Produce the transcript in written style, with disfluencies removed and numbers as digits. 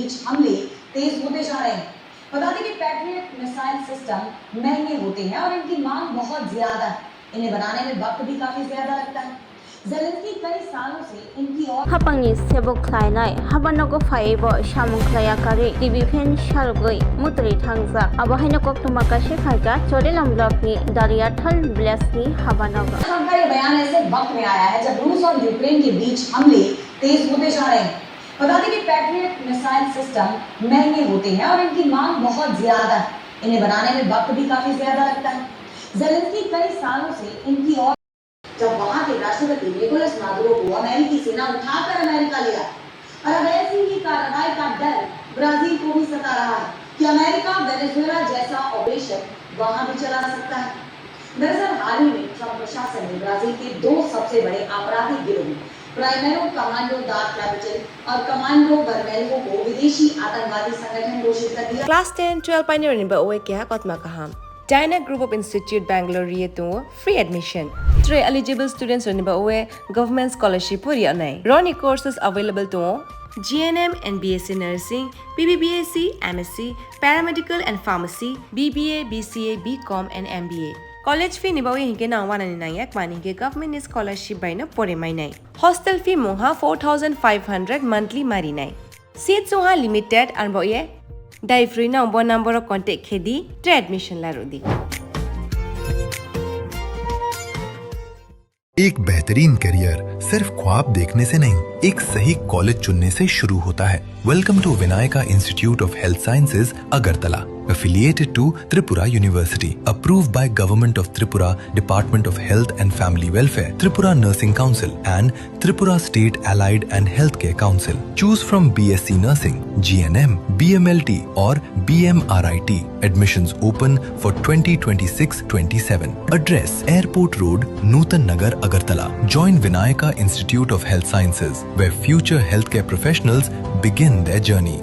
बीच हमले तेज होते जा रहे हैं। बता दें कि पैट्रियट मिसाइल सिस्टम महंगे होते हैं और इनकी मांग बहुत ज्यादा है। इन्हें बनाने में वक्त भी काफी ज्यादा लगता है। ज़ेलेंस्की कई सालों से इनकी और हापांनि सेबक खायनाय हाबानगो फाइबो सामुखलाया कारी डिभिफेन शालगै मुतरि थांजा आबहायनो कक्ट माखासे खायगा चोरेलाम ब्लॉकनि दारियाथाल ब्लेसनि हाबानगो। का ये बयान ऐसे वक्त में आया है जब रूस और यूक्रेन के बीच हमले तेज होते जा रहे हैं। बता दें कि पैट्रियट मिसाइल सिस्टम महंगे होते हैं और इनकी मांग बहुत ज्यादा है। इन्हें बनाने में वक्त भी काफी ज्यादा लगता है। ज़ेलेंस्की कई सालों से इनकी और जब वहां के राष्ट्रपति निकोलस मादुरो को अमेरिकी सेना उठाकर अमेरिका ले आया और अब ऐसी ही कार्रवाई का डर ब्राजील को भी सता रहा है कि अमेरिका वेनेजुएला जैसा ऑपरेशन वहां भी चला सकता है। दरअसल हाल ही में ट्रंप प्रशासन ने ब्राजील के दो सबसे बड़े आपराधिक गिरोह प्राइमेरो कमांडो दा कैपिटल और कमांडो वर्मेल्हो को विदेशी आतंकवादी संगठन घोषित कर दिया। Class 10-12 pioneering ba oe kya kotma kaham. Dyna Group of Institute Bangalore to free admission. 3 eligible students on ba oe government scholarship puri anai. Roni courses available to GNM and BSc Nursing, BBBSc, MSc, Paramedical and Pharmacy, BBA, BCA, BCom and MBA. College fee nibawi hinke na 199 mani ke government scholarship by na pore mai nai. Hostel fee moha 4500 monthly mari nai. Seats soha limited and boye dai free na bo number of contact khedi tre admission la rodi. एक बेहतरीन career सिर्फ ख्वाब देखने से नहीं, एक सही college चुनने से शुरू होता है। Welcome to Vinayaka institute of health sciences Agartala, affiliated to Tripura University, approved by Government of Tripura, Department of Health and Family Welfare, Tripura Nursing Council and Tripura State Allied and Healthcare Council. Choose from BSc Nursing, GNM, BMLT or BMRIT. Admissions open for 2026-27. Address Airport Road, Nutan Nagar, Agartala. Join Vinayaka Institute of Health Sciences, where future healthcare professionals begin their journey.